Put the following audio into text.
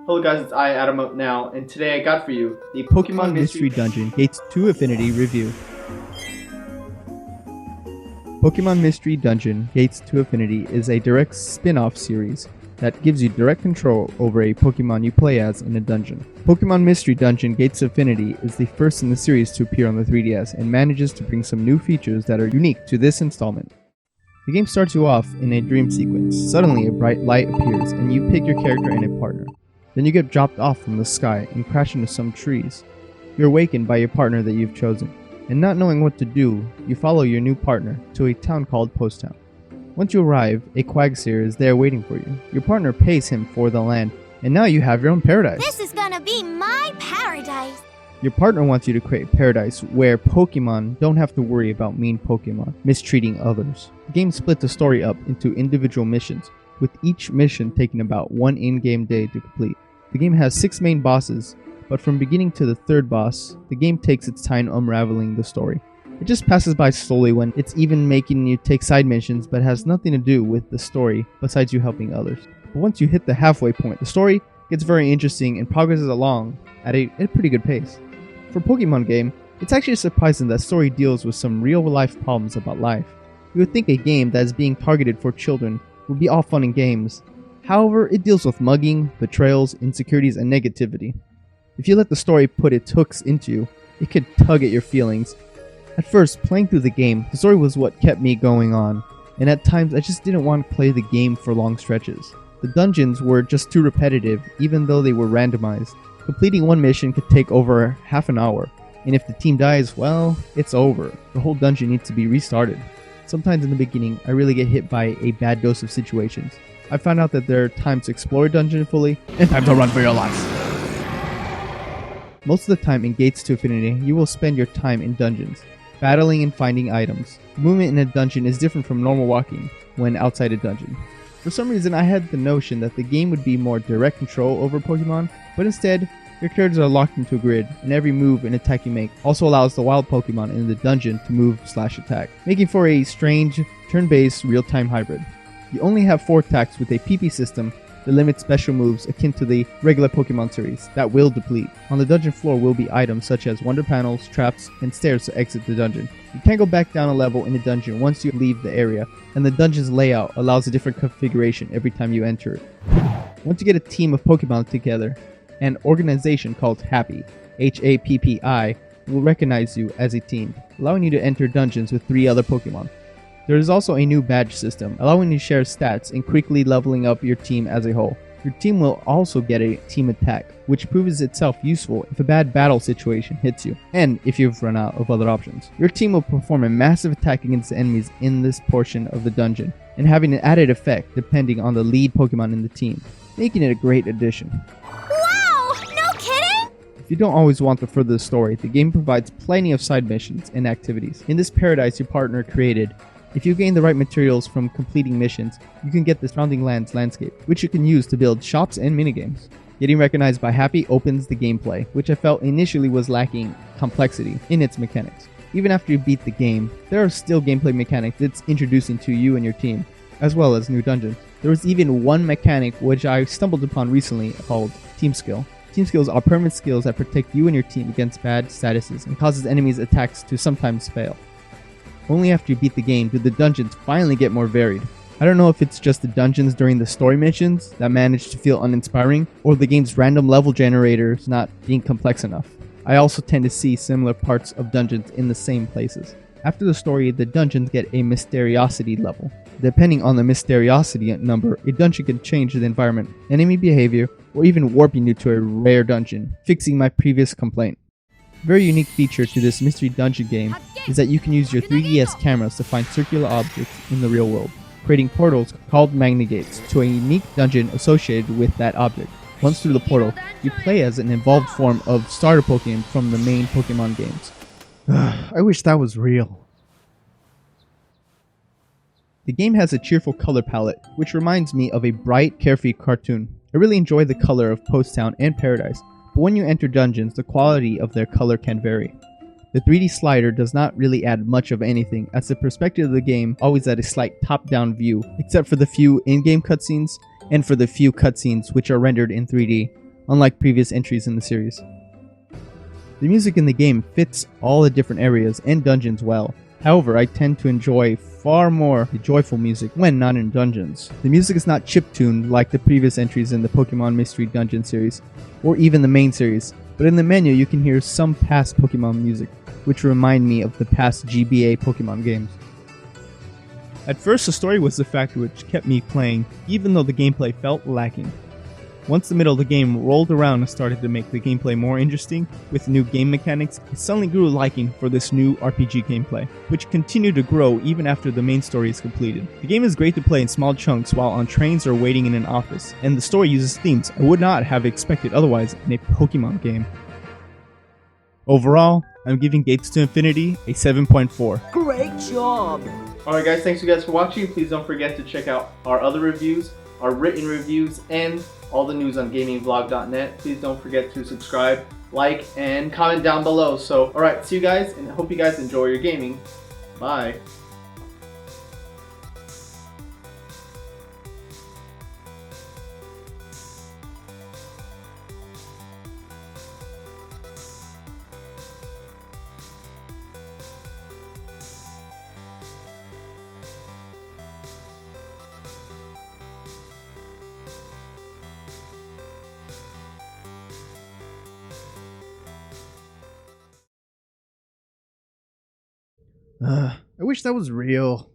Hello guys, it's Adam up now, and today I got for you the Pokemon Mystery Dungeon Gates to Affinity Review. Pokemon Mystery Dungeon Gates to Affinity is a direct spin-off series that gives you direct control over a Pokemon you play as in a dungeon. Pokemon Mystery Dungeon Gates to Affinity is the first in the series to appear on the 3DS and manages to bring some new features that are unique to this installment. The game starts you off in a dream sequence. Suddenly a bright light appears and you pick your character and a partner. Then you get dropped off from the sky and crash into some trees. You're awakened by your partner that you've chosen, and not knowing what to do, you follow your new partner to a town called Post Town. Once you arrive, a Quagsire is there waiting for you. Your partner pays him for the land, and now you have your own paradise. This is gonna be my paradise! Your partner wants you to create a paradise where Pokemon don't have to worry about mean Pokemon mistreating others. The game split the story up into individual missions, with each mission taking about one in-game day to complete. The game has 6 main bosses, but from beginning to the 3rd boss, the game takes its time unraveling the story. It just passes by slowly when it's even making you take side missions but has nothing to do with the story besides you helping others. But once you hit the halfway point, the story gets very interesting and progresses along at a pretty good pace. For a Pokemon game, it's actually surprising that story deals with some real-life problems about life. You would think a game that is being targeted for children would be all fun and games. However, it deals with mugging, betrayals, insecurities, and negativity. If you let the story put its hooks into you, it could tug at your feelings. At first, playing through the game, the story was what kept me going on, and at times I just didn't want to play the game for long stretches. The dungeons were just too repetitive, even though they were randomized. Completing one mission could take over half an hour, and if the team dies, well, it's over. The whole dungeon needs to be restarted. Sometimes in the beginning, I really get hit by a bad dose of situations. I found out that there are times to explore a dungeon fully, and time to run for your life. Most of the time in Gates to Affinity, you will spend your time in dungeons, battling and finding items. Movement in a dungeon is different from normal walking when outside a dungeon. For some reason, I had the notion that the game would be more direct control over Pokemon, but instead, your characters are locked into a grid, and every move and attack you make also allows the wild Pokemon in the dungeon to move/attack, making for a strange, turn-based, real-time hybrid. You only have 4 attacks with a PP system that limits special moves akin to the regular Pokemon series that will deplete. On the dungeon floor will be items such as wonder panels, traps, and stairs to exit the dungeon. You can't go back down a level in the dungeon once you leave the area, and the dungeon's layout allows a different configuration every time you enter it. Once you get a team of Pokemon together, an organization called Happy, H-A-P-P-I, will recognize you as a team, allowing you to enter dungeons with 3 other Pokemon. There is also a new badge system, allowing you to share stats and quickly leveling up your team as a whole. Your team will also get a team attack, which proves itself useful if a bad battle situation hits you, and if you've run out of other options. Your team will perform a massive attack against the enemies in this portion of the dungeon, and having an added effect depending on the lead Pokemon in the team, making it a great addition. Wow! No kidding? If you don't always want the further story, the game provides plenty of side missions and activities. In this paradise your partner created, if you gain the right materials from completing missions, you can get the surrounding landscape, which you can use to build shops and minigames. Getting recognized by Happy opens the gameplay, which I felt initially was lacking complexity in its mechanics. Even after you beat the game, there are still gameplay mechanics it's introducing to you and your team, as well as new dungeons. There was even one mechanic which I stumbled upon recently called Team Skill. Team skills are permanent skills that protect you and your team against bad statuses and causes enemies' attacks to sometimes fail. Only after you beat the game do the dungeons finally get more varied. I don't know if it's just the dungeons during the story missions that manage to feel uninspiring, or the game's random level generators not being complex enough. I also tend to see similar parts of dungeons in the same places. After the story, the dungeons get a mysteriosity level. Depending on the mysteriosity number, a dungeon can change the environment, enemy behavior, or even warping you to a rare dungeon, fixing my previous complaint. A very unique feature to this mystery dungeon game is that you can use your 3DS cameras to find circular objects in the real world, creating portals called Magnegates to a unique dungeon associated with that object. Once through the portal, you play as an evolved form of starter Pokemon from the main Pokemon games. I wish that was real. The game has a cheerful color palette, which reminds me of a bright, carefree cartoon. I really enjoy the color of Post Town and Paradise, but when you enter dungeons, the quality of their color can vary. The 3D slider does not really add much of anything, as the perspective of the game always at a slight top-down view, except for the few in-game cutscenes and for the few cutscenes which are rendered in 3D, unlike previous entries in the series. The music in the game fits all the different areas and dungeons well. However, I tend to enjoy far more the joyful music when not in dungeons. The music is not chiptuned like the previous entries in the Pokemon Mystery Dungeon series, or even the main series, but in the menu you can hear some past Pokemon music, which remind me of the past GBA Pokemon games. At first, the story was the factor which kept me playing, even though the gameplay felt lacking. Once the middle of the game rolled around and started to make the gameplay more interesting, with new game mechanics, I suddenly grew a liking for this new RPG gameplay, which continued to grow even after the main story is completed. The game is great to play in small chunks while on trains or waiting in an office, and the story uses themes I would not have expected otherwise in a Pokemon game. Overall, I'm giving Gates to Infinity a 7.4. Great job! Alright guys, thanks you guys for watching. Please don't forget to check out our other reviews, our written reviews, and all the news on gamingvlog.net. Please don't forget to subscribe, like, and comment down below. So, alright, see you guys, and hope you guys enjoy your gaming. Bye. I wish that was real.